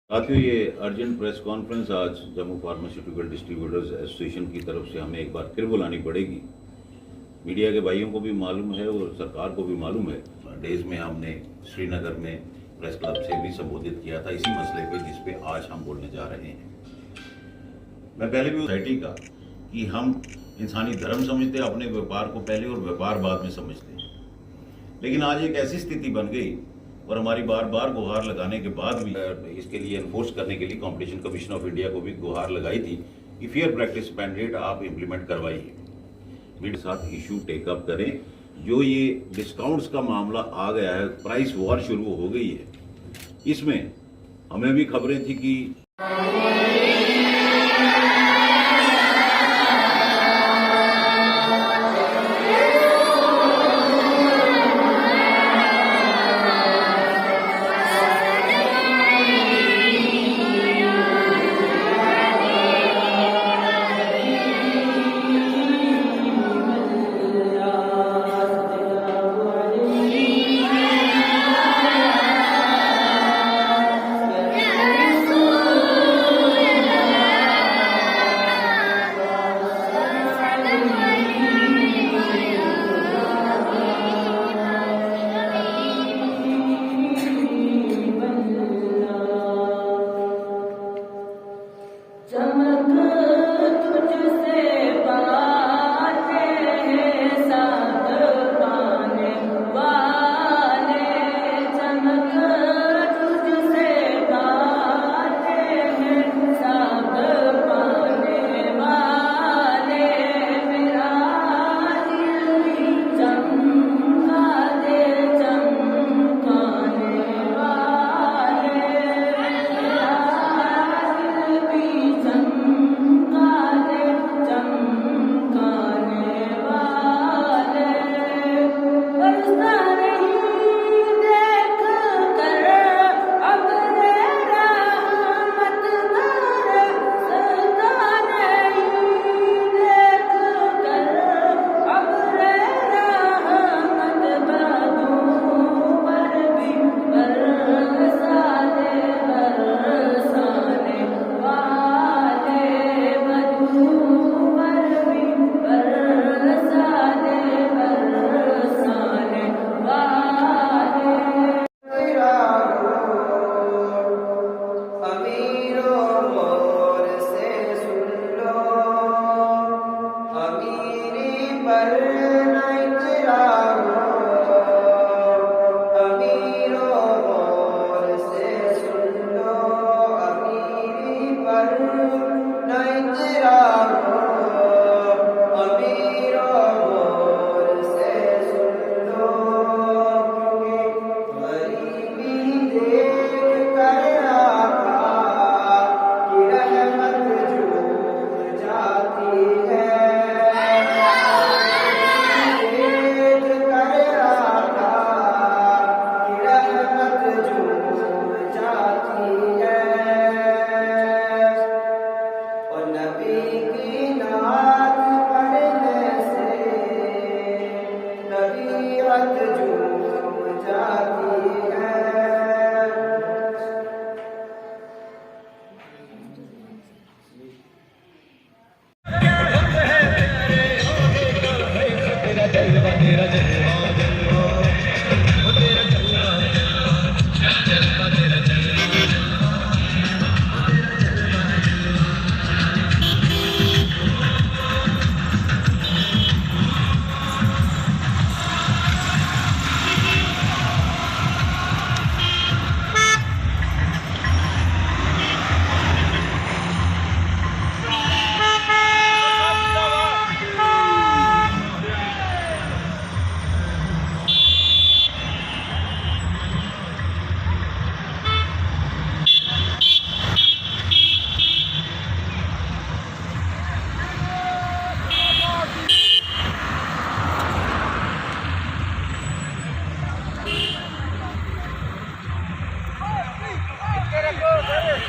साथियों, ये urgent press conference आज जम्मू फार्मास्यूटिकल डिस्ट्रीब्यूटर्स एसोसिएशन की तरफ से हमें एक बार फिर बुलानी पड़ेगी। मीडिया के भाइयों को भी मालूम है और सरकार को भी मालूम है। डेज में हमने श्रीनगर में प्रेस क्लब से भी संबोधित किया था इसी मसले पे जिस पे आज हम बोलने जा रहे हैं। मैं पहले भी सोसाइटी का कि हम इंसानी धर्म समझते, अपने व्यापार को पहले और व्यापार बाद में समझते हैं, लेकिन आज एक ऐसी स्थिति बन गई और हमारी बार बार गुहार लगाने के बाद भी इसके लिए एनफोर्स करने के लिए कंपटीशन कमीशन ऑफ इंडिया को भी गुहार लगाई थी कि फेयर प्रैक्टिस मैंडेट आप इंप्लीमेंट करवाइए। मेरे साथ इशू टेकअप करें। जो ये डिस्काउंट्स का मामला आ गया है, प्राइस वॉर शुरू हो गई है, इसमें हमें भी खबरें थी कि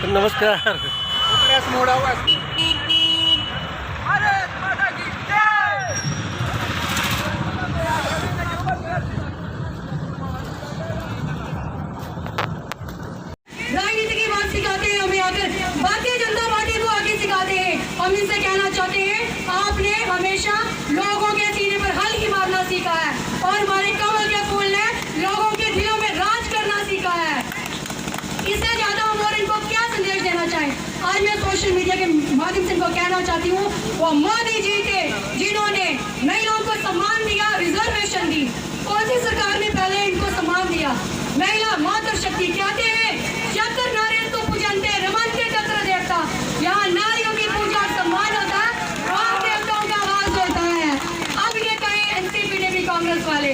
नमस्कार। मोड़ा हुआ राजनीति की बात सिखाते सोशल मीडिया के माध्यम से इनको कहना चाहती हूँ, वो मोदी जी थे जिन्होंने महिलाओं को सम्मान दिया, रिजर्वेशन दी। कौन सी सरकार ने पहले इनको सम्मान दिया? महिला मातृशक्ति कहते हैं, शक्कर नारे तो पूजनते रमनते तत्र देवता। यहाँ नारियों की पूजा सम्मान होता है और देवताओं का आवाज होता है। अब ये कहें एनसीपी कांग्रेस वाले,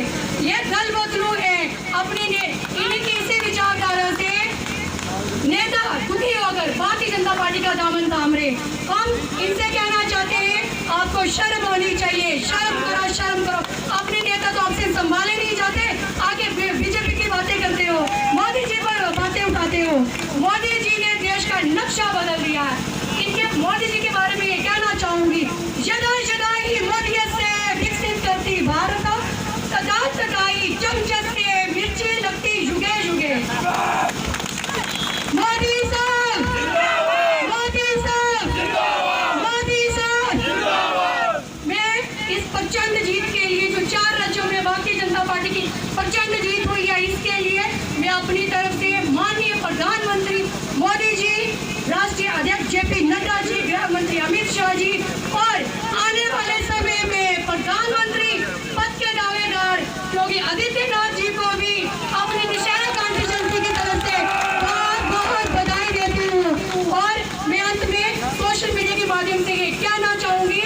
ये दल बदलू है अपनी ने इनकी इसी विचारधारा से नेता दुखी होकर भारतीय जनता पार्टी का दामन थाम रहे। हम इनसे कहना चाहते हैं, आपको शर्म होनी चाहिए, शर्म करो, शर्म करो। अपने नेता तो आपसे संभाले नहीं जाते, आगे बीजेपी की बातें करते हो, मोदी जी पर बातें उठाते हो। मोदी जी ने देश का नक्शा बदल दिया है। इनके मोदी जी के बारे में ये कहना चाहूंगी, यदा यदा ही मोदी से विकसित करती भारत, तदा तदा ही चमचे से मिर्ची लगती युगे युगे। मोदी साहब, मोदी साहब, मोदी साहब। मैं इस प्रचंड जीत के लिए, जो 4 राज्यों में भारतीय जनता पार्टी की प्रचंड जीत हुई है, इसके लिए मैं अपनी तरफ से माननीय प्रधानमंत्री मोदी जी, राष्ट्रीय अध्यक्ष जेपी नड्डा जी, गृह मंत्री अमित शाह जी और आने वाले समय में प्रधानमंत्री पद के दावेदार योगी आदित्यनाथ जी को भी अपनी निशाना कॉन्स्टिट्यूंसी की तरफ से बहुत बधाई देती हूँ। और मैं अंत में सोशल मीडिया के माध्यम से ये कहना चाहूंगी,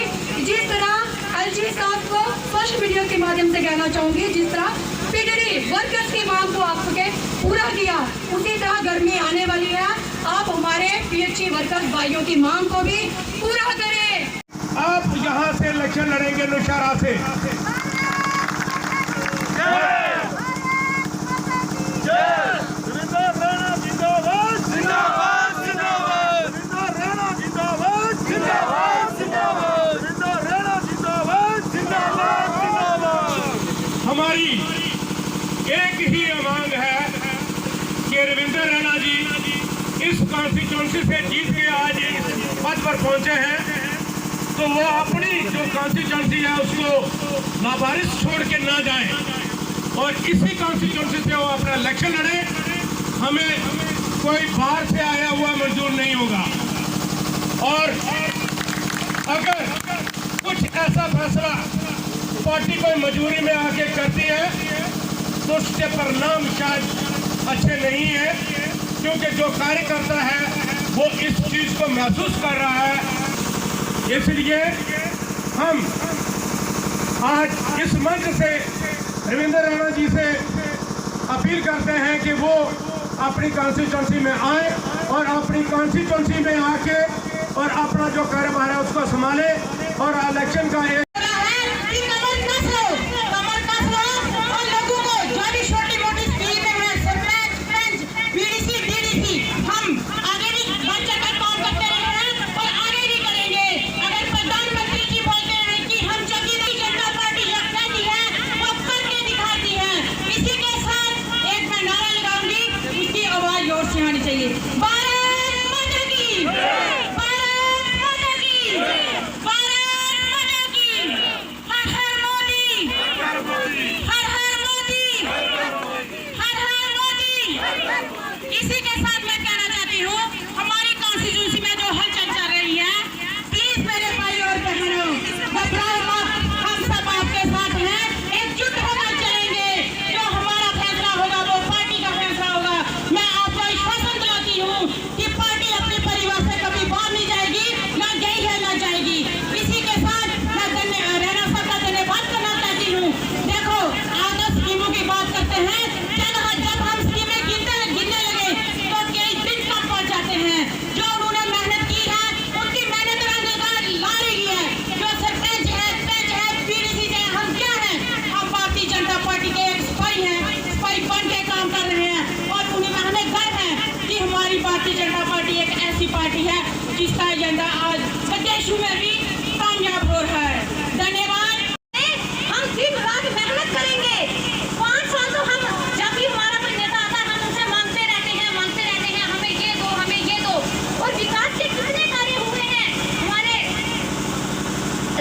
जिस तरह एलजी साहब को सोशल मीडिया के माध्यम से कहना चाहूंगी, जिस तरह पीडीडी वर्कर्स की मांग को आपके पूरा किया, उसी तरह गर्मी आने वाली है, आप हमारे पीएचई वर्कर्स भाइयों की मांग को भी पूरा करें। आप यहाँ से इलेक्शन लड़ेंगे नौशहरा से। हमारी एक ही मांग है कि रविंद्र रैना जी इस कॉन्स्टिट्यूंसी से जीत के आज इस पद पर पहुंचे हैं, तो वो अपनी जो कॉन्स्टिट्यूंसी है उसको लावारिस छोड़ के ना जाएं और इसी कॉन्स्टिट्यूंसी से वो अपना इलेक्शन लड़े। हमें कोई बाहर से आया हुआ मंजूर नहीं होगा और अगर कुछ ऐसा फैसला पार्टी कोई मजबूरी में आके करती है तो उसके परिणाम शायद अच्छे नहीं है, क्योंकि जो कार्यकर्ता है वो इस चीज को महसूस कर रहा है। इसलिए हम आज इस मंच से रविंद्र रैना जी से अपील करते हैं कि वो अपनी कॉन्स्टिट्यूंसी में आए और अपनी कॉन्स्टिट्यूंसी में आके और अपना जो कारोबार है उसको संभाले और इलेक्शन का एक चाहिए। भारत माता की, भारत माता की, भारत माता की, हर हर मोदी, हर हर मोदी, हर हर मोदी। इसी के साथ मैं कहना चाहती हूँ, हमारी कॉन्स्टिट्यूंसी में जो हलचल चल रही है, प्लीज मेरे भाई और बहनों, घबराओ मत, हम सब आपके साथ हैं, एकजुट होकर चलेंगे। जो हमारा फैसला होगा वो पार्टी का फैसला होगा। मैं आपको आश्वासन दिलाती हूँ कि पार्टी अपने परिवार से कभी बाहर नहीं जाएगी, ना गई है ना जाएगी। इसी के साथ मैं रैना साहब का धन्यवाद करना चाहती हूँ। देखो, आदर्श स्कीमों की बात करते हैं, जब हम स्कीमें गिनने लगे तो कई दिन कम पड़ जाते हैं। जो उन्होंने मेहनत की है उनकी मेहनत ला रही है। जो सरपंच है पीडीसी है, हम क्या हैं? हम भारतीय जनता पार्टी के एक सिपाही हैं, सिपाही बन के काम कर रहे हैं और उन्हें हमें गर्व है कि हमारी भारतीय जनता पार्टी एक ऐसी पार्टी है जिसका एजेंडा आज विदेशों में भी कामयाब हो रहा है। धन्यवाद। हम दिन रात मेहनत करेंगे। 5 साल तो हम जब भी हमारा कोई नेता आता है हम उनसे मांगते रहते हैं, हमें ये दो। और विकास के कितने कार्य हुए हैं? हमारे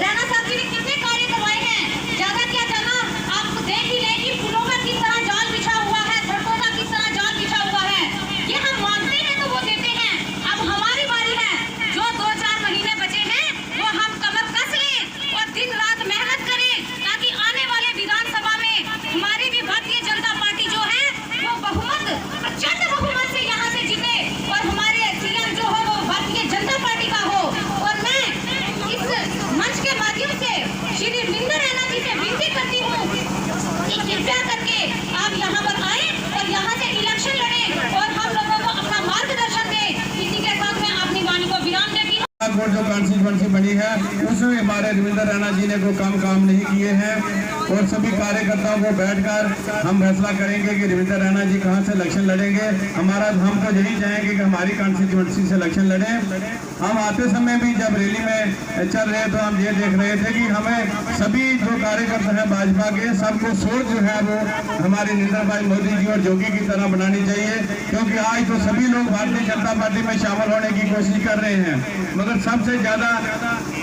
रैना साहब जी ने कितने कार्य करवाए हैं? ज्यादा क्या जाना, आप देख ही लें कि पुलों का किस तरह जाल बिछा हुआ है, सड़कों का किस तरह जाल बिछा हुआ है। ये हम मांगते हैं तो वो देते हैं। अब हमारी बारी है, जो पठानकोट जो कॉन्स्टिट्यूंसी बनी है उसमें हमारे रविंद्र रैना जी ने कोई काम नहीं किए हैं और सभी कार्यकर्ताओं को बैठकर हम फैसला करेंगे कि रविंद्र रैना जी कहां से इलेक्शन लड़ेंगे। हम तो यही चाहेंगे कि हमारी कॉन्स्टिट्यूंसी से इलेक्शन लड़ें। हम आते समय भी जब रैली में चल रहे तो हम ये देख रहे थे कि हमें सभी जो कार्यकर्ता हैं भाजपा के सबको सोच जो है वो हमारे नरेंद्र भाई मोदी जी और जोगी की तरह बनानी चाहिए, क्योंकि आज तो सभी लोग भारतीय जनता पार्टी में शामिल होने की कोशिश कर रहे हैं, मगर सबसे ज्यादा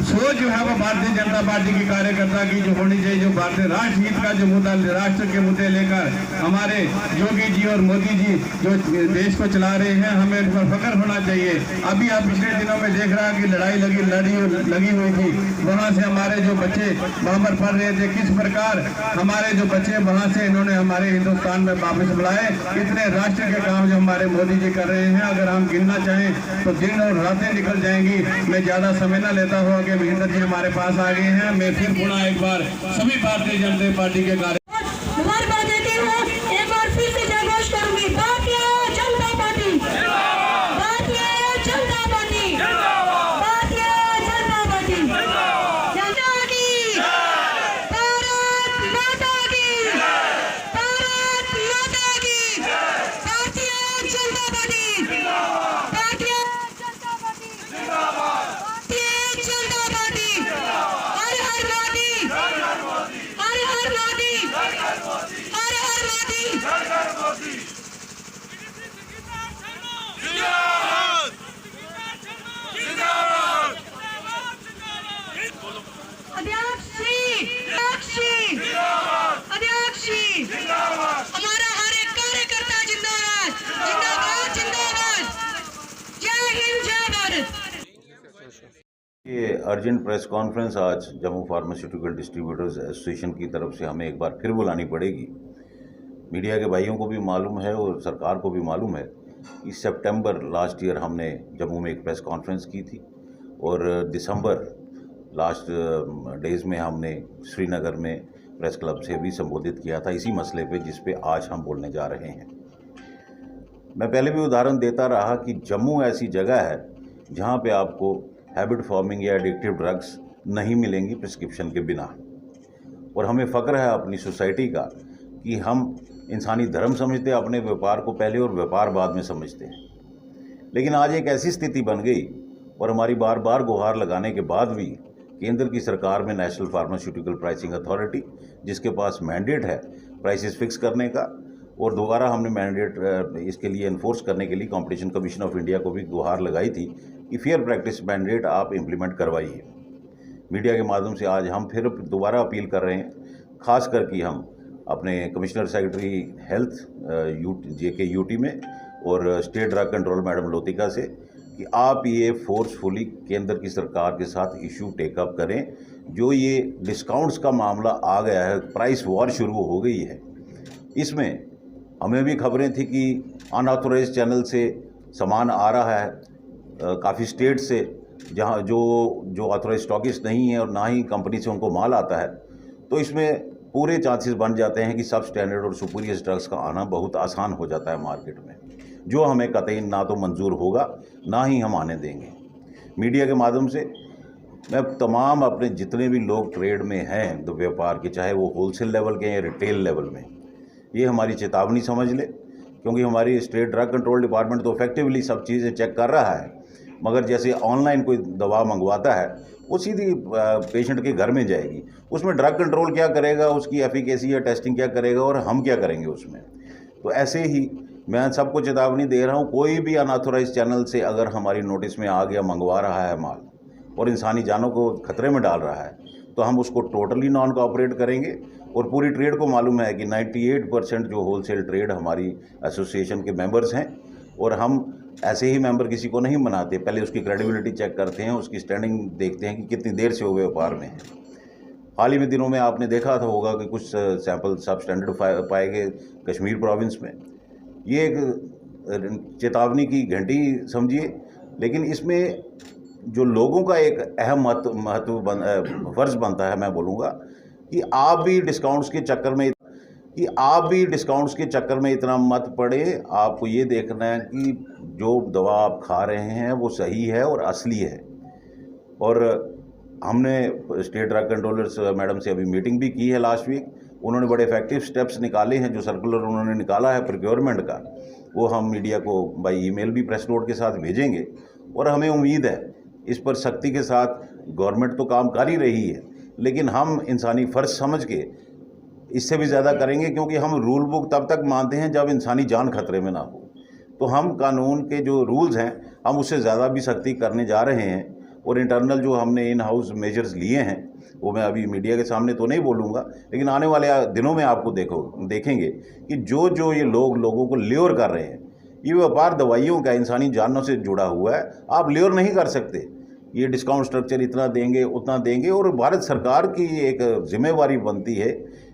सोच जो है वो भारतीय जनता पार्टी की कार्यकर्ता की जो होनी चाहिए, जो भारतीय राष्ट्र हित का जो मुद्दा, राष्ट्र के मुद्दे लेकर हमारे योगी जी और मोदी जी जो देश को चला रहे हैं, हमें इस पर फख्र होना चाहिए। अभी आप पिछले दिनों में देख रहा कि लड़ाई लगी हुई थी, वहां से हमारे जो बच्चे वहां पर पढ़ रहे थे, किस प्रकार हमारे जो बच्चे वहां से इन्होंने हमारे हिंदुस्तान में वापस बुलाए। इतने राष्ट्र के काम जो हमारे मोदी जी कर रहे हैं, अगर हम गिनना चाहें तो दिन और रातें निकल जाएंगी। मैं ज्यादा समय न लेता हुआ कि महेंद्र जी हमारे पास आ गए हैं, मैं फिर पुनः एक बार सभी भारतीय जनता पार्टी के कार्य मुबारकबाद देती हूँ। एक बार फिर से जयघोष करूंगी, Bharatiya Janata party, Bharatiya Janata party, Bharatiya Janata party, जनता की, भारत माता की, भारत माता की, Bharatiya Janata party, Bharatiya Janata party, Bharatiya Janata party, हर हर मोदी, हर हर मोदी, हर हर मोदी, हर हर मोदी। अध्यक्ष जी, हमारा हर एक कार्यकर्ता जिंदाबाद, जिंदाबाद, जिंदाबाद। जय हिंद, जय भारत। ये अर्जेंट प्रेस कॉन्फ्रेंस आज जम्मू फार्मास्यूटिकल डिस्ट्रीब्यूटर्स एसोसिएशन की तरफ से हमें एक बार फिर बुलानी पड़ेगी। मीडिया के भाइयों को भी मालूम है और सरकार को भी मालूम है कि सितंबर लास्ट ईयर हमने जम्मू में एक प्रेस कॉन्फ्रेंस की थी और दिसंबर लास्ट डेज़ में हमने श्रीनगर में प्रेस क्लब से भी संबोधित किया था इसी मसले पे जिस पे आज हम बोलने जा रहे हैं। मैं पहले भी उदाहरण देता रहा कि जम्मू ऐसी जगह है जहाँ पे आपको हैबिट फॉर्मिंग या एडिक्टिव ड्रग्स नहीं मिलेंगी प्रिस्क्रिप्शन के बिना, और हमें फ़ख्र है अपनी सोसाइटी का कि हम इंसानी धर्म समझते हैं, अपने व्यापार को पहले और व्यापार बाद में समझते हैं। लेकिन आज एक ऐसी स्थिति बन गई और हमारी बार बार गुहार लगाने के बाद भी केंद्र की सरकार में नेशनल फार्मास्यूटिकल प्राइसिंग अथॉरिटी, जिसके पास मैंडेट है प्राइसेस फिक्स करने का, और दोबारा हमने मैंडेट इसके लिए इन्फोर्स करने के लिए कंपटीशन कमीशन ऑफ इंडिया को भी गुहार लगाई थी कि फेयर प्रैक्टिस मैंडेट आप इम्प्लीमेंट करवाइए। मीडिया के माध्यम से आज हम फिर दोबारा अपील कर रहे हैं, खास कर कि हम अपने commissioner secretary health JK UT में और state drug control madam Lotika से कि आप ये फोर्सफुली केंद्र की सरकार के साथ इशू टेकअप करें। जो ये डिस्काउंट्स का मामला आ गया है, प्राइस वॉर शुरू हो गई है, इसमें हमें भी खबरें थी कि अनऑथोराइज चैनल से सामान आ रहा है काफ़ी स्टेट से, जहां जो ऑथोराइज स्टॉकिस्ट नहीं है और ना ही कंपनी से उनको माल आता है, तो इसमें पूरे चांसेस बन जाते हैं कि सब स्टैंडर्ड और सुपीरियर ड्रग्स का आना बहुत आसान हो जाता है मार्केट में, जो हमें कतई ना तो मंजूर होगा ना ही हम आने देंगे। मीडिया के माध्यम से मैं तमाम अपने जितने भी लोग ट्रेड में हैं, तो व्यापार के, चाहे वो होलसेल लेवल के या रिटेल लेवल में, ये हमारी चेतावनी समझ ले, क्योंकि हमारी स्टेट ड्रग कंट्रोल डिपार्टमेंट तो इफेक्टिवली सब चीज़ें चेक कर रहा है, मगर जैसे ऑनलाइन कोई दवा मंगवाता है वो सीधी पेशेंट के घर में जाएगी, उसमें ड्रग कंट्रोल क्या करेगा, उसकी एफिकेसी या टेस्टिंग क्या करेगा और हम क्या करेंगे उसमें। तो ऐसे ही मैं सबको चेतावनी दे रहा हूँ, कोई भी अनऑथोराइज चैनल से अगर हमारी नोटिस में आ गया, मंगवा रहा है माल और इंसानी जानों को खतरे में डाल रहा है, तो हम उसको टोटली नॉन कोऑपरेट करेंगे। और पूरी ट्रेड को मालूम है कि 98% जो होलसेल ट्रेड हमारी एसोसिएशन के मेंबर्स हैं, और हम ऐसे ही मेंबर किसी को नहीं बनाते, पहले उसकी क्रेडिबिलिटी चेक करते हैं, उसकी स्टैंडिंग देखते हैं कि कितनी देर से वो व्यापार में है। हाल ही में दिनों में आपने देखा था होगा कि कुछ सैंपल सब स्टैंडर्ड पाए गए कश्मीर प्रोविंस में। ये एक चेतावनी की घंटी समझिए, लेकिन इसमें जो लोगों का एक अहम फर्ज बनता है, मैं बोलूँगा कि आप भी डिस्काउंट्स के चक्कर में इतना मत पड़े। आपको ये देखना है कि जो दवा आप खा रहे हैं वो सही है और असली है। और हमने स्टेट ड्रग कंट्रोलर्स मैडम से अभी मीटिंग भी की है लास्ट वीक। उन्होंने बड़े इफेक्टिव स्टेप्स निकाले हैं। जो सर्कुलर उन्होंने निकाला है प्रोक्योरमेंट का, वो हम मीडिया को बाय ईमेल भी प्रेस नोट के साथ भेजेंगे। और हमें उम्मीद है इस पर सख्ती के साथ, गवर्नमेंट तो काम कर ही रही है, लेकिन हम इंसानी फ़र्ज समझ के इससे भी ज़्यादा करेंगे, क्योंकि हम रूल बुक तब तक मानते हैं जब इंसानी जान खतरे में ना हो। तो हम कानून के जो रूल्स हैं हम उससे ज़्यादा भी सख्ती करने जा रहे हैं। और इंटरनल जो हमने इन हाउस मेजर्स लिए हैं वो मैं अभी मीडिया के सामने तो नहीं बोलूँगा, लेकिन आने वाले दिनों में आपको देखेंगे कि जो ये लोगों को ल्योर कर रहे हैं, ये व्यापार दवाइयों का इंसानी जानों से जुड़ा हुआ है। आप ल्योर नहीं कर सकते। ये डिस्काउंट स्ट्रक्चर इतना देंगे उतना देंगे, और भारत सरकार की एक जिम्मेवारी बनती है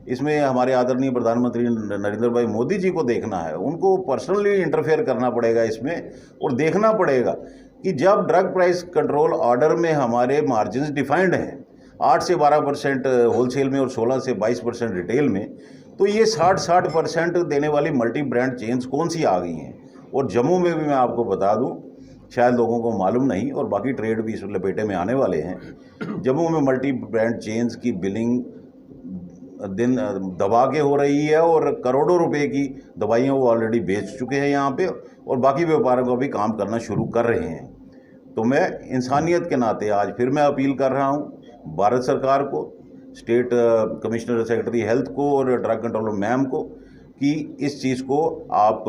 इसमें। हमारे आदरणीय प्रधानमंत्री नरेंद्र भाई मोदी जी को देखना है, उनको पर्सनली इंटरफेयर करना पड़ेगा इसमें, और देखना पड़ेगा कि जब ड्रग प्राइस कंट्रोल ऑर्डर में हमारे मार्जिन डिफाइंड हैं 8 से 12% होलसेल में और 16 से 22% रिटेल में, तो ये 60% देने वाली मल्टी ब्रांड चेन्स कौन सी आ गई हैं। और जम्मू में भी मैं आपको बता दूं, शायद लोगों को मालूम नहीं और बाकी ट्रेड भी इस लपेटे में आने वाले हैं, जम्मू में मल्टी ब्रांड चेन्स की बिलिंग दिन दबा के हो रही है, और करोड़ों रुपए की दवाइयाँ वो ऑलरेडी बेच चुके हैं यहाँ पे, और बाकी व्यापारियों को भी काम करना शुरू कर रहे हैं। तो मैं इंसानियत के नाते आज फिर मैं अपील कर रहा हूँ भारत सरकार को, स्टेट कमिश्नर सेक्रेटरी हेल्थ को और ड्रग कंट्रोलर मैम को, कि इस चीज़ को आप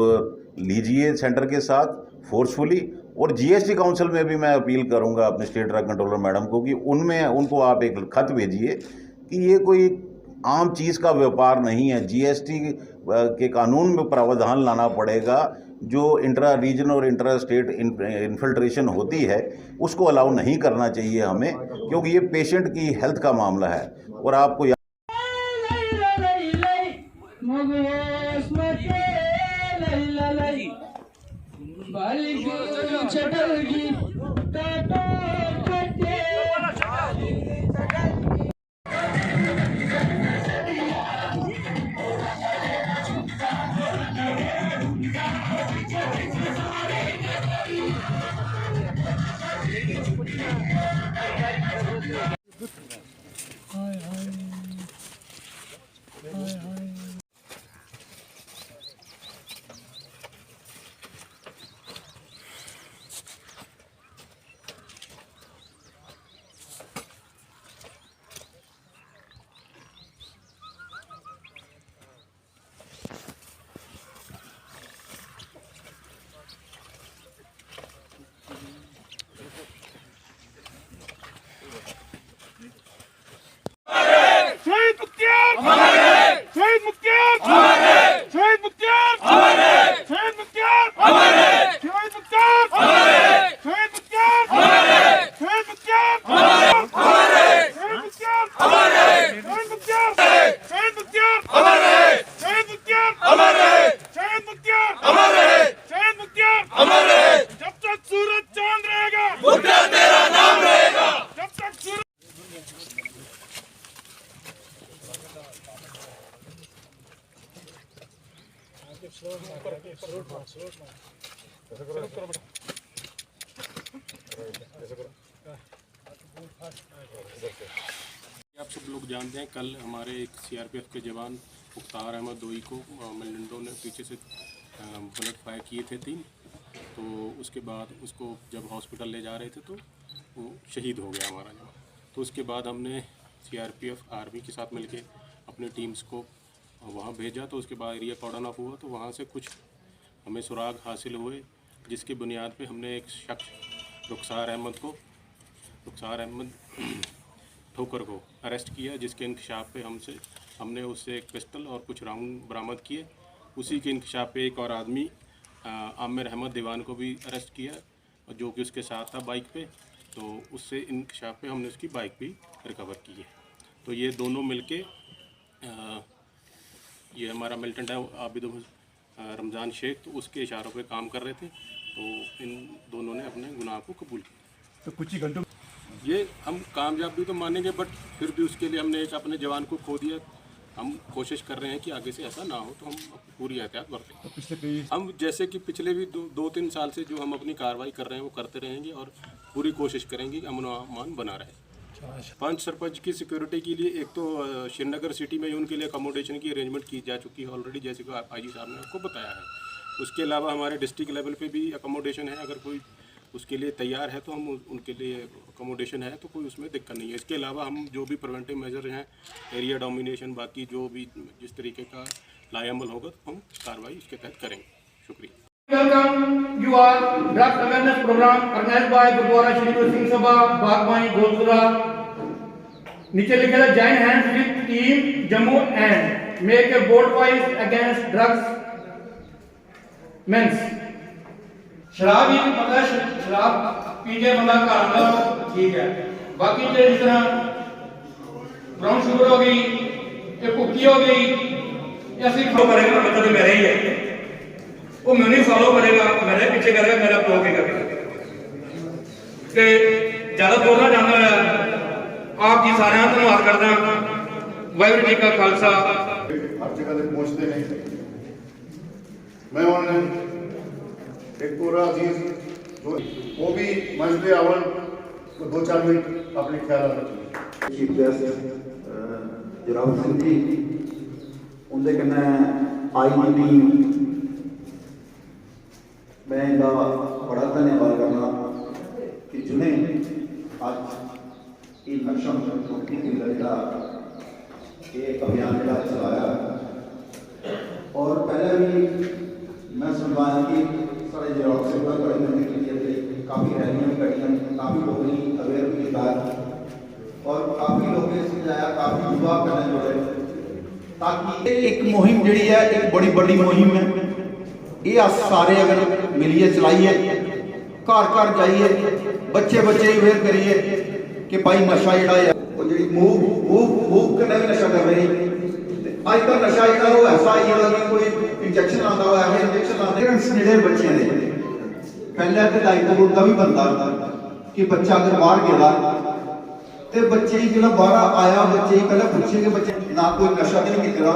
लीजिए सेंटर के साथ फोर्सफुली। और जीएसटी काउंसिल में भी मैं अपील करूंगा अपने स्टेट ड्रग कंट्रोलर मैडम को कि उनको आप एक खत भेजिए कि ये कोई आम चीज़ का व्यापार नहीं है। जीएसटी के कानून में प्रावधान लाना पड़ेगा। जो इंट्रा रीजन और इंट्रा स्टेट इन्फिल्ट्रेशन होती है उसको अलाउ नहीं करना चाहिए हमें, क्योंकि ये पेशेंट की हेल्थ का मामला है। और आपको आप सब लोग जानते हैं, कल हमारे एक सीआरपीएफ के जवान मुख्तार अहमद दोई को मिलिंडो ने पीछे से बुलेट फायर किए थे 3। तो उसके बाद उसको जब हॉस्पिटल ले जा रहे थे तो वो शहीद हो गया हमारा जवान। तो उसके बाद हमने सीआरपीएफ आर्मी के साथ मिलके अपने टीम्स को वहाँ भेजा। तो उसके बाद एरिया कॉर्डन ऑफ हुआ, तो वहाँ से कुछ हमें सुराग हासिल हुए, जिसकी बुनियाद पे हमने एक शख्स रुखसार अहमद ठोकर को अरेस्ट किया, जिसके इंकशाफ पे हमने उससे एक पिस्टल और कुछ राउंड बरामद किए। उसी के इंकशाफ पे एक और आदमी आमिर अहमद दीवान को भी अरेस्ट किया, और जो कि उसके साथ था बाइक पे। तो उससे इंकशाफ पे हमने उसकी बाइक भी रिकवर की है। तो ये दोनों मिलके ये हमारा मिलिटेंट है आबिद रमज़ान शेख, तो उसके इशारों पे काम कर रहे थे। तो इन दोनों ने अपने गुनाह को कबूल किया। तो कुछ ही घंटों ये हम कामयाब भी तो मानेंगे, बट फिर भी उसके लिए हमने एक अपने जवान को खो दिया। हम कोशिश कर रहे हैं कि आगे से ऐसा ना हो, तो हम पूरी एहतियात बरतें। हम जैसे कि पिछले भी 2-3 साल से जो हम अपनी कार्रवाई कर रहे हैं वो करते रहेंगे और पूरी कोशिश करेंगे कि अमन व अमान बना रहे। 5 सरपंच की सिक्योरिटी के लिए एक तो श्रीनगर सिटी में उनके लिए अकोमोडेशन की अरेंजमेंट की जा चुकी है ऑलरेडी, जैसे कि आई जी साहब ने आपको बताया है। उसके अलावा हमारे डिस्ट्रिक्ट लेवल पे भी अकोमोडेशन है, अगर कोई उसके लिए तैयार है तो हम उनके लिए अकोमोडेशन है तो कोई उसमें दिक्कत नहीं है। इसके अलावा हम जो भी प्रिवेंटिव मेजर हैं, एरिया डोमिनेशन, बाकी जो भी जिस तरीके का लायमल होगा तो हम कार्रवाई इसके तहत करेंगे। शुक्रिया। Welcome you all drug awareness program organized by Gurdwara Shri Guru Singh Sabha Bagwani Golsura. नीचे लिखा है join hands with team Jammu and make a bold voice against drugs means शराब ही मतलब शराब पी के बंदा घर आंदा ठीक है, बाकी जो जिस तरह ब्राउन शुगर हो गई, ये कुकी हो गई, ये असली फॉलो करेगा ना मतलब मेरा ही है, वो मैं नहीं फॉलो करेगा, मेरे पीछे करेगा, मेरा ब्लॉक ही करेगा। कि ज्यादा बोलना चाहता है आप जी सारे धन्यवाद करते हैं। वाहिगुरू जी का खालसा। हर जगह तक पहुंचते नहीं। मैं उन्होंने एक पूरा अजीज जो वो भी मंजरे आवन को 2-4 मिनट अपने ख्याल रखें। चीफ गेस्ट जोरावर सिंह जी उनके कन्नै आई टी मैं इनका बड़ा धन्यवाद करना कि जिन्हें आज ये नशा मुक्ति केंद्र का ये अभियान का चलाया। और पहले भी मैं सुनवाया कि साढ़े जोरावर सिंह का बड़ी मेहनत की, काफ़ी रैलियाँ भी कटियाँ, काफ़ी लोगों ने अवेयर भी किया और काफ़ी लोगों ने समझाया, काफ़ी युवा करने जुड़े, ताकि एक मुहिम जी है, एक बड़ी बड़ी मुहिम है, ये अस सारे अगर मिलिए चलाइए, घर घर जाइए, बच्चे अवेयर करिए कि भाई नशा जोड़ा है वो जी मूव कन्नै भी नशा कर रही है। अजकल नशा जो वो ऐसा आई है कि कोई इंजैक्शन आता हुआ है, इंजैक्शन आते हैं बच्चे ने पहले तो दायित्व उनका भी बनता कि बच्चा अगर बाहर गया तो बच्चे ही जो बाहर आया बच्चे ही पहले पूछे कि बच्चे ना कोई नशा तो नहीं किया,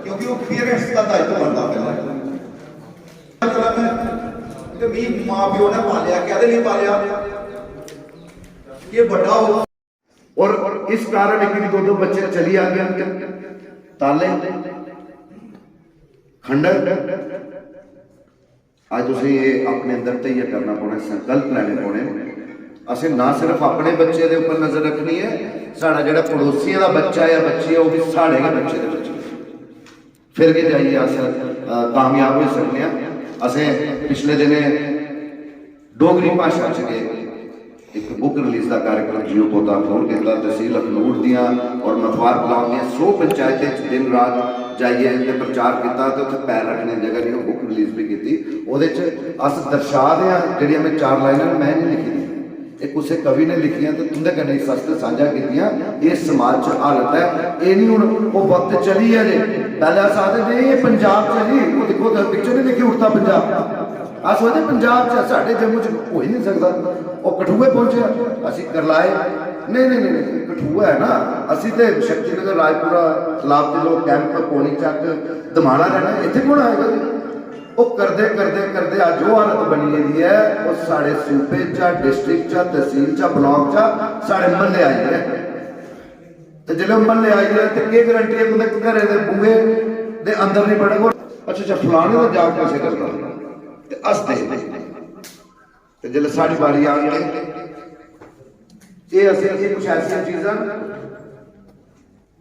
क्योंकि वो पेरेंट्स का दायित्व बनता पहले। माँ प्यो ने पालिया, क्या लिए पालिया ये बड़ा हो, और इस कारण एक 2-2 बच्चे चली आ गए ताले खंडर। आज तुझे ये अपने अंदर तो ये करना पौना, संकल्प लेने पौने। असें ना सिर्फ अपने बच्चे के ऊपर नजर रखनी है, साड़ा जो पड़ोसियों का बच्चा या बच्ची है वो भी साढ़े के बच्चे के बच्चे, फिर के जाइए अस कामयाब हो सकते हैं। असें पिछले दिने डोगरी भाषा च एक बुक रिलीज का कार्यक्रम जियो पोता फोन किया, तहसील अखनूर दियाँ और मथवार ब्लॉक दियाँ 100 पंचायतें दिन रात जाइए तो प्रचार किया, तो उत्थे पैर रखने की जगह नहीं, बुक रिलीज भी की। वो अस दर्शा दें जी मैं 4 लाइनां मैं नहीं लिखी दी, एक किसी कवि ने लिखियां तो तुंदे कन्नै सस्त साझा कीतियां। ये समाज च हालत है, ये नहीं हुण वो वक्त चली है जे पहले अस आखदे ने ये पंजाब चली, वो देखो पिक्चर नहीं देखी उड़ता पंजाब, अस सोचदे पंजाब च साडे जम्मू च हो ही नहीं सकता। वो कठुए पहुंचे, असी करलाए नहीं कठुआ है ना, असी तो शक्तिनगर राजपुरा तलाब के लोग कैंप पौनी चक दमाना रहना, इतने कौन आएगा। वो करते करते करते अज वो हालत बनी गई है, वो साढ़े सूबे चा डिस्ट्रिक्ट चा तहसील चा ब्लॉक चा साढ़े महल्ले आई है। तो जो महल्ले आई है तो क्या गारंटी है तुंदे घरे के बूहे दे अंदर नहीं बढ़ेगा। अच्छा फलाने का जाग कैसे करना अस दे जो साड़ी बारी आ गई ये कुछ ऐसा चीज़ा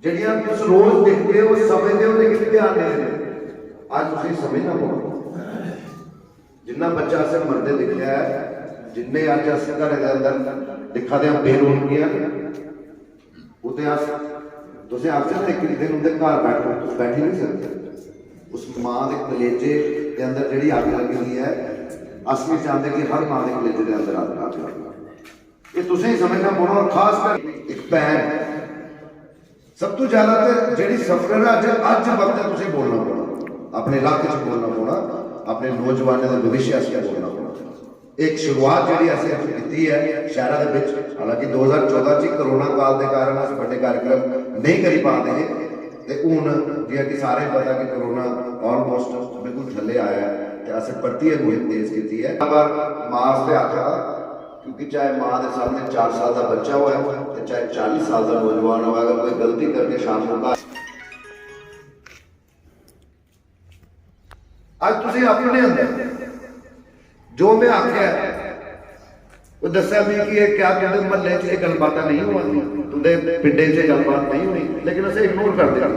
जड़ियां तुम रोज देखते हो समझते हो लेकिन ध्यान नहीं देते। आज तुम समझना पड़ेगा जिन्ना बच्चा असें मरदे दिखा है, जिन्ने अज अस घर के अंदर दिखा दे बेरोजगियां उते अस तुसें आखिर एक दिन उनके घर बैठो तुम बैठ ही नहीं सकते। उस माँ के कलेजे के अंदर जी अग लगी हुई है, अस भी चाहते कि हर माँ के कलेजे के अंदर अग लग ये तुसें ही समझना पौना। और खास कर एक भैन सब तो ज्यादा तो जी सफर है अज वक्त तुसें बोलना पौना, अपने इलाके च बोलना पौना, अपने नौजवानों के भविष्य से बोलना पौना। एक शुरुआत जी असें की है शहर के, हालांकि 2014 करोना काल के कारण अस बड़े कार्यक्रम नहीं करी पाते हैं, ਤੇ ਹੁਣ ਜਿਵੇਂ ਕਿ ਸਾਰੇ ਪਤਾ ਕਿ ਕਰੋਨਾ ਆਲਮੋਸਟ ਬਿਲਕੁਲ ਥੱਲੇ ਆਇਆ ਹੈ ਤੇ ਅਸੀਂ ਪਰਤੀਏ ਮੁਹਿੰਮ ਤੇਜ਼ ਕੀਤੀ ਹੈ। ਪਰ ਮਾਸ ਤੇ ਆਖਾ क्योंकि चाहे माँ के सामने 4 साल का बच्चा हुआ है तो चाहे 40 साल का नौजवान हुआ, अगर कोई गलती करके शाम को आज तुझे अपने अंदर जो मैं आख्या वो दसा भी कि ये क्या कहते महल्ले च गलबात नहीं हुई, तुंदे पिंडे च गलबात नहीं हुई, लेकिन असें इग्नोर कर दिया।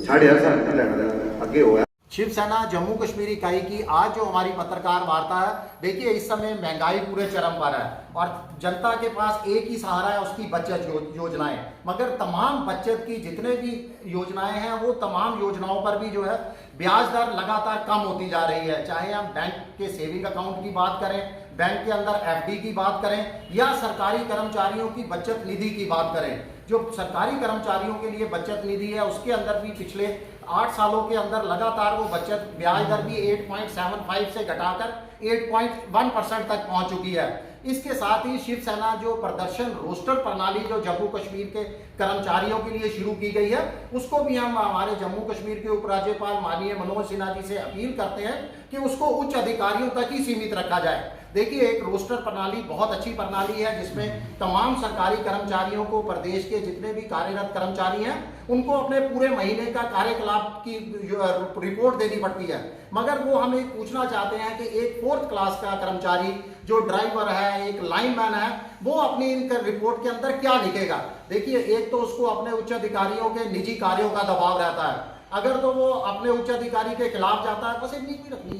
साढ़े हर साल लेना अगे हुआ। शिवसेना जम्मू कश्मीर इकाई की आज जो हमारी पत्रकार वार्ता है, देखिए इस समय महंगाई पूरे चरम पर है और जनता के पास एक ही सहारा है, उसकी बचत योजनाएं। मगर तमाम बचत की जितने भी योजनाएं हैं वो तमाम योजनाओं पर भी जो है ब्याज दर लगातार कम होती जा रही है। चाहे हम बैंक के सेविंग अकाउंट की बात करें, बैंक के अंदर FD की बात करें या सरकारी कर्मचारियों की बचत निधि की बात करें। जो सरकारी कर्मचारियों के लिए बचत निधि है उसके अंदर भी पिछले 8 सालों के अंदर लगातार वो बचत ब्याज दर भी 8.75 से घटाकर 8.1% तक पहुंच चुकी है। इसके साथ ही शिवसेना जो प्रदर्शन रोस्टर प्रणाली जो जम्मू कश्मीर के कर्मचारियों के लिए शुरू की गई है उसको भी हम हमारे जम्मू कश्मीर के उपराज्यपाल माननीय मनोज सिन्हा जी से अपील करते हैं कि उसको उच्च अधिकारियों तक ही सीमित रखा जाए। देखिए एक रोस्टर प्रणाली बहुत अच्छी प्रणाली है जिसमें तमाम सरकारी कर्मचारियों को प्रदेश के जितने भी कार्यरत कर्मचारी हैं उनको अपने पूरे महीने का कार्यकलाप की रिपोर्ट देनी पड़ती है। मगर वो हम एक पूछना चाहते हैं कि एक 4th क्लास का कर्मचारी जो ड्राइवर है, एक लाइनमैन है, वो अपनी इनका रिपोर्ट के अंदर क्या लिखेगा। देखिए एक तो उसको अपने उच्च अधिकारियों के निजी कार्यों का दबाव रहता है, अगर तो वो अपने उच्च अधिकारी के खिलाफ जाता है बस इतनी भी रखनी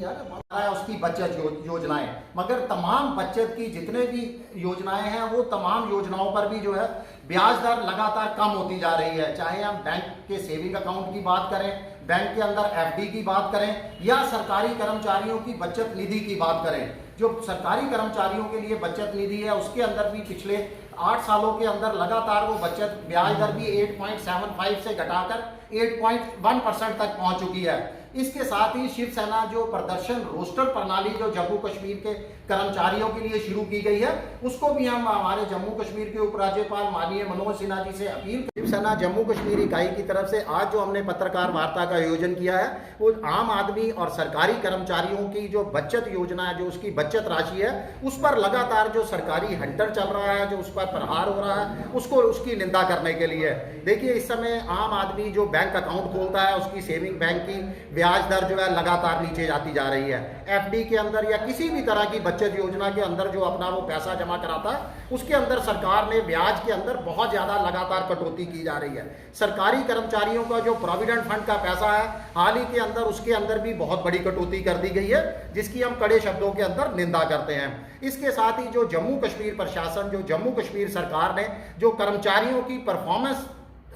है उसकी बचत योजनाएं। मगर तमाम बचत की जितने भी योजनाएं हैं वो तमाम योजनाओं पर भी जो है ब्याज दर लगातार कम होती जा रही है। चाहे हम बैंक के सेविंग अकाउंट की बात करें, बैंक के अंदर FD की बात करें या सरकारी कर्मचारियों की बचत निधि की बात करें। जो सरकारी कर्मचारियों के लिए बचत निधि है उसके अंदर भी पिछले 8 सालों के अंदर लगातार वो बचत ब्याज दर भी 8.75 से घटाकर 8.1% तक पहुंच चुकी है। इसके साथ ही शिवसेना जो प्रदर्शन रोस्टर प्रणाली जो जम्मू कश्मीर के कर्मचारियों के लिए शुरू की गई है उसको भी हम हमारे जम्मू कश्मीर के उपराज्यपाल माननीय मनोज सिन्हा जी से अपील। शिवसेना जम्मू कश्मीर इकाई की तरफ से आज जो हमने पत्रकार वार्ता का आयोजन किया है वो आम आदमी और सरकारी कर्मचारियों की जो बचत योजना है, जो उसकी बचत राशि है उस पर लगातार जो सरकारी हंटर चल रहा है, जो उस पर प्रहार हो रहा है, उसको उसकी निंदा करने के लिए। देखिए इस समय आम आदमी जो बैंक अकाउंट खोलता है उसकी सेविंग बैंक की ब्याज दर जो है लगातार नीचे जाती जा रही है। FD के अंदर या किसी भी तरह की बचत योजना के अंदर जो अपना वो पैसा जमा कराता है उसके अंदर सरकार ने ब्याज के अंदर बहुत ज़्यादा लगातार कटौती की जा रही है। सरकारी कर्मचारियों का जो प्रोविडेंट फंड का पैसा है हाल ही के अंदर उसके अंदर भी बहुत बड़ी कटौती कर दी गई है जिसकी हम कड़े शब्दों के अंदर निंदा करते हैं। इसके साथ ही जो जम्मू कश्मीर प्रशासन, जो जम्मू कश्मीर सरकार ने जो कर्मचारियों की परफॉर्मेंस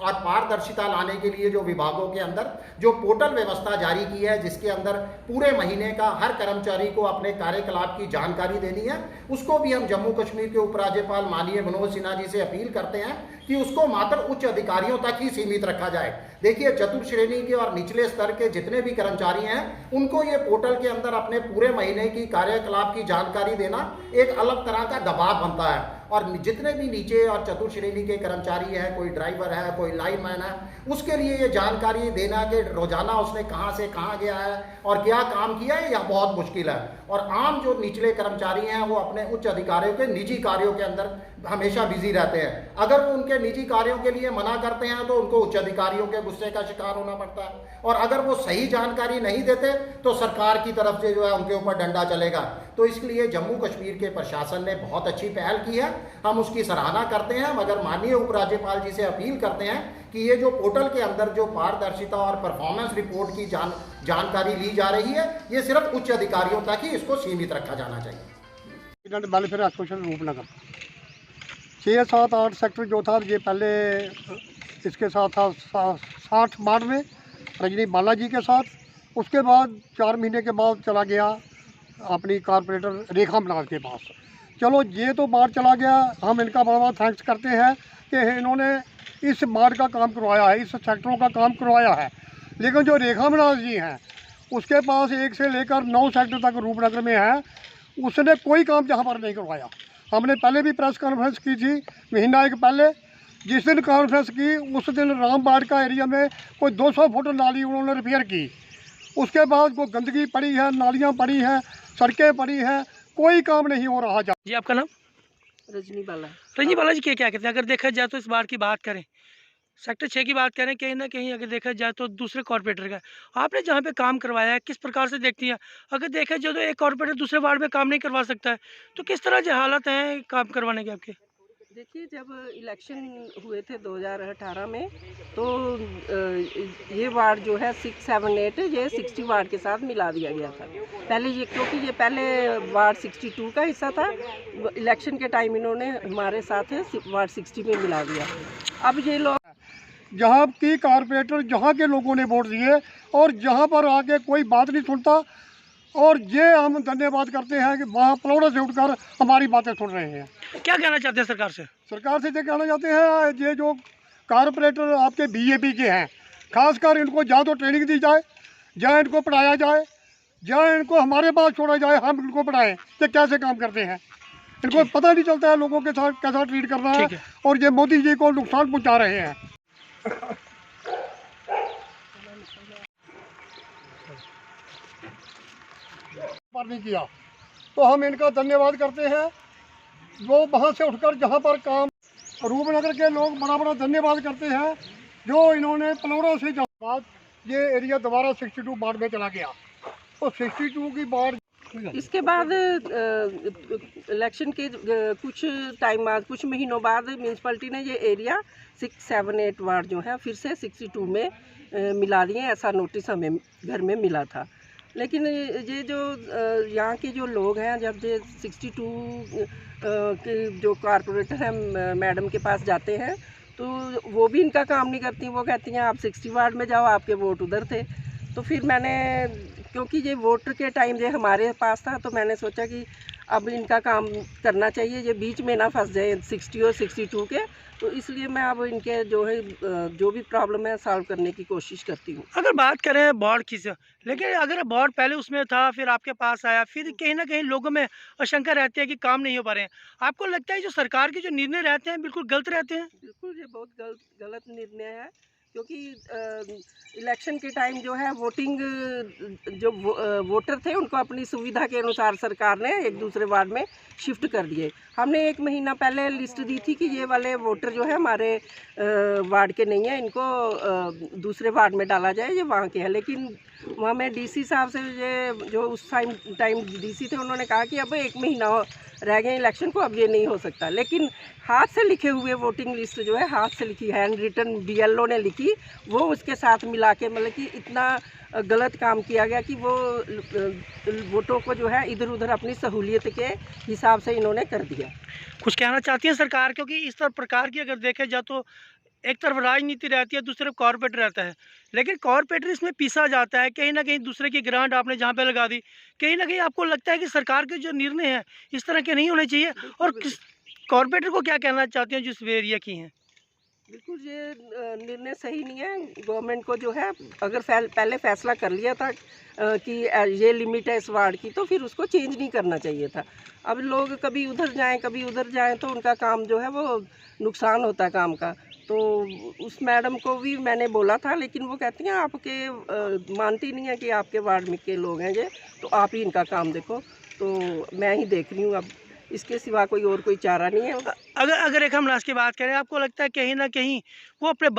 और पारदर्शिता लाने के लिए जो विभागों के अंदर जो पोर्टल व्यवस्था जारी की है जिसके अंदर पूरे महीने का हर कर्मचारी को अपने कार्यकलाप की जानकारी देनी है, उसको भी हम जम्मू कश्मीर के उपराज्यपाल माननीय मनोज सिन्हा जी से अपील करते हैं कि उसको मात्र उच्च अधिकारियों तक ही सीमित रखा जाए। देखिए चतुर्थ श्रेणी के और निचले स्तर के जितने भी कर्मचारी हैं उनको ये पोर्टल के अंदर अपने पूरे महीने की कार्यकलाप की जानकारी देना एक अलग तरह का दबाव बनता है और जितने भी नीचे और चतुर्थ श्रेणी के कर्मचारी है, कोई ड्राइवर है, कोई लाइनमैन है, उसके लिए ये जानकारी देना कि रोजाना उसने कहाँ से कहाँ गया है और क्या काम किया है यह बहुत मुश्किल है। और आम जो निचले कर्मचारी हैं वो अपने उच्च अधिकारियों के निजी कार्यों के अंदर हमेशा बिजी रहते हैं। अगर वो उनके निजी कार्यों के लिए मना करते हैं तो उनको उच्च अधिकारियों के गुस्से का शिकार होना पड़ता है और अगर वो सही जानकारी नहीं देते तो सरकार की तरफ से जो है उनके ऊपर डंडा चलेगा। तो इसलिए जम्मू कश्मीर के प्रशासन ने बहुत अच्छी पहल की है, हम उसकी सराहना करते हैं। मगर माननीय उपराज्यपाल जी से अपील करते हैं कि ये जो पोर्टल के अंदर जो पारदर्शिता और परफॉर्मेंस रिपोर्ट की जानकारी ली जा रही है ये सिर्फ उच्च अधिकारियों तक ही इसको सीमित रखा जाना चाहिए। वेलफेयर एसोसिएशन रूपनगर 6, 7, 8 सेक्टर जो था ये पहले इसके साथ था 60 मार्च में रजनी बालाजी के साथ, उसके बाद 4 महीने के बाद चला गया अपनी कारपोरेटर रेखा मनाज के पास। चलो ये तो बाहर चला गया, हम इनका बड़ा बड़ा थैंक्स करते हैं कि इन्होंने इस मार्ग का काम करवाया है, इस सेक्टरों का काम करवाया है। लेकिन जो रेखा मनाज जी हैं उसके पास 1 से लेकर 9 सेक्टर तक रूपनगर में है, उसने कोई काम यहाँ पर नहीं करवाया। हमने पहले भी प्रेस कॉन्फ्रेंस की थी महीना एक पहले जिस दिन कॉन्फ्रेंस की उस दिन रामबाड़ का एरिया में कोई 200 फुट नाली उन्होंने रिपेयर की। उसके बाद वो गंदगी पड़ी है, नालियाँ पड़ी हैं, सड़कें पड़ी हैं, कोई काम नहीं हो रहा। जी आपका नाम? रजनी बाला। रजनी बाला जी क्या कहते हैं? अगर देखा जाए तो इस बार की बात करें, सेक्टर 6 की बात करें, कहीं ना कहीं अगर देखा जाए तो दूसरे कॉर्पोरेटर का आपने जहाँ पे काम करवाया है, किस प्रकार से देखती हैं? अगर देखा जाए तो एक कॉर्पोरेटर दूसरे वार्ड में काम नहीं करवा सकता है, तो किस तरह के हालात हैं काम करवाने के आपके? देखिए, जब इलेक्शन हुए थे 2018 में, तो ये वार्ड जो है 6, 7, 8 ये 60 वार्ड के साथ मिला दिया गया था पहले। ये क्योंकि ये पहले वार्ड 62 का हिस्सा था, इलेक्शन के टाइम इन्होंने हमारे साथ वार्ड 60 में मिला दिया। अब ये लोग जहाँ की कॉर्पोरेटर जहाँ के लोगों ने वोट दिए और जहाँ पर आके कोई बात नहीं सुनता, और ये हम धन्यवाद करते हैं कि वहाँ पलौड़ा से उठकर हमारी बातें सुन रहे हैं। क्या कहना चाहते हैं सरकार से? सरकार से ये कहना चाहते हैं, ये जो कॉर्पोरेटर आपके बीजेपी के हैं, खासकर इनको या तो ट्रेनिंग दी जाए, या इनको पढ़ाया जाए, या इनको हमारे पास छोड़ा जाए, हम इनको पढ़ाएं कि कैसे काम करते हैं। इनको पता नहीं चलता है लोगों के साथ कैसा ट्रीट करना है, और ये मोदी जी को नुकसान पहुँचा रहे हैं। पर नहीं किया तो हम इनका धन्यवाद करते हैं। वो वहाँ से उठकर जहाँ पर काम, रूपनगर के लोग बड़ा बड़ा धन्यवाद करते हैं जो इन्होंने पलौड़ा से बाद ये एरिया दोबारा 62 वार्ड में चला गया। तो 62 की वार्ड इसके बाद इलेक्शन के कुछ टाइम बाद, कुछ महीनों बाद म्यूनसिपैलिटी ने ये एरिया 6, 7, 8 वार्ड जो है फिर से 62 में मिला दिए। ऐसा नोटिस हमें घर में मिला था। लेकिन ये जो यहाँ के जो लोग हैं, जब ये 62 के जो कॉर्पोरेटर हैं मैडम के पास जाते हैं, तो वो भी इनका काम नहीं करती। वो कहती हैं आप 60 वार्ड में जाओ, आपके वोट उधर थे। तो फिर मैंने, क्योंकि ये वोटर के टाइम ये हमारे पास था, तो मैंने सोचा कि अब इनका काम करना चाहिए, ये बीच में ना फंस जाए 60 और 62 के। तो इसलिए मैं अब इनके जो है जो भी प्रॉब्लम है सॉल्व करने की कोशिश करती हूँ। अगर बात करें बोर्ड की से, लेकिन अगर बोर्ड पहले उसमें था, फिर आपके पास आया, फिर कहीं ना कहीं लोगों में आशंका रहती है कि काम नहीं हो पा रहे हैं। आपको लगता है जो सरकार के जो निर्णय रहते हैं बिल्कुल गलत रहते हैं? बिल्कुल, ये बहुत गलत निर्णय है, क्योंकि इलेक्शन के टाइम जो है वोटिंग, जो वोटर थे उनको अपनी सुविधा के अनुसार सरकार ने एक दूसरे वार्ड में शिफ्ट कर दिए। हमने 1 महीना पहले लिस्ट दी थी कि ये वाले वोटर जो है हमारे वार्ड के नहीं है, इनको दूसरे वार्ड में डाला जाए, ये वहाँ के हैं। लेकिन वहाँ में डीसी साहब से ये जो उस टाइम डीसी थे, उन्होंने कहा कि अब 1 महीना रह गए इलेक्शन को, अब ये नहीं हो सकता। लेकिन हाथ से लिखे हुए वोटिंग लिस्ट जो है, हाथ से लिखी, हैंड रिटन BLO ने लिखी, वो उसके साथ मिला के, मतलब कि इतना गलत काम किया गया कि वो वोटों को जो है इधर उधर अपनी सहूलियत के हिसाब से इन्होंने कर दिया। कुछ कहना चाहती हैं सरकार? क्योंकि इस तरह प्रकार की अगर देखे जाए तो एक तरफ राजनीति रहती है, दूसरे कॉर्पोरेटर रहता है, लेकिन कॉर्पोरेटर इसमें पीसा जाता है। कहीं ना कहीं दूसरे की ग्रांट आपने जहाँ पे लगा दी, कहीं ना कहीं आपको लगता है कि सरकार के जो निर्णय हैं इस तरह के नहीं होने चाहिए। और किस कॉर्पोरेटर को क्या कहना चाहते हैं जिस एरिया की हैं? बिल्कुल, ये निर्णय सही नहीं है। गवर्नमेंट को जो है, अगर पहले फैसला कर लिया था कि ये लिमिट है इस वार्ड की, तो फिर उसको चेंज नहीं करना चाहिए था। अब लोग कभी उधर जाएं कभी उधर जाएं, तो उनका काम जो है वो नुकसान होता है काम का। तो उस मैडम को भी मैंने बोला था, लेकिन वो कहती हैं आपके मानती नहीं है कि आपके वार्ड में के लोग हैं ये, तो आप ही इनका काम देखो। तो मैं ही देख रही हूँ, अब इसके सिवा कोई चारा नहीं है। अगर एक हम लास्ट की बात करें, आपको लगता है कहीं ना कहीं वो अपने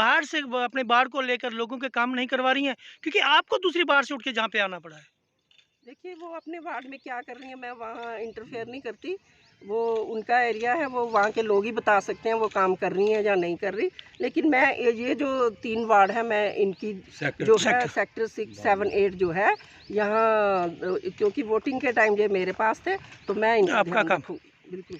बाढ़ को लेकर लोगों के काम नहीं करवा रही हैं, क्योंकि आपको दूसरी बाढ़ से उठ के जहाँ पे आना पड़ा है? देखिए, वो अपने वार्ड में क्या कर रही है, मैं वहाँ इंटरफेयर नहीं करती। वो उनका एरिया है, वो वहाँ के लोग ही बता सकते हैं वो काम कर रही हैं या नहीं कर रही। लेकिन मैं ये जो 3 वार्ड है, मैं इनकी जो है सेक्टर 6, 7, 8 जो है यहाँ, क्योंकि वोटिंग के टाइम ये मेरे पास थे, तो मैं इनका आपका काम बिल्कुल।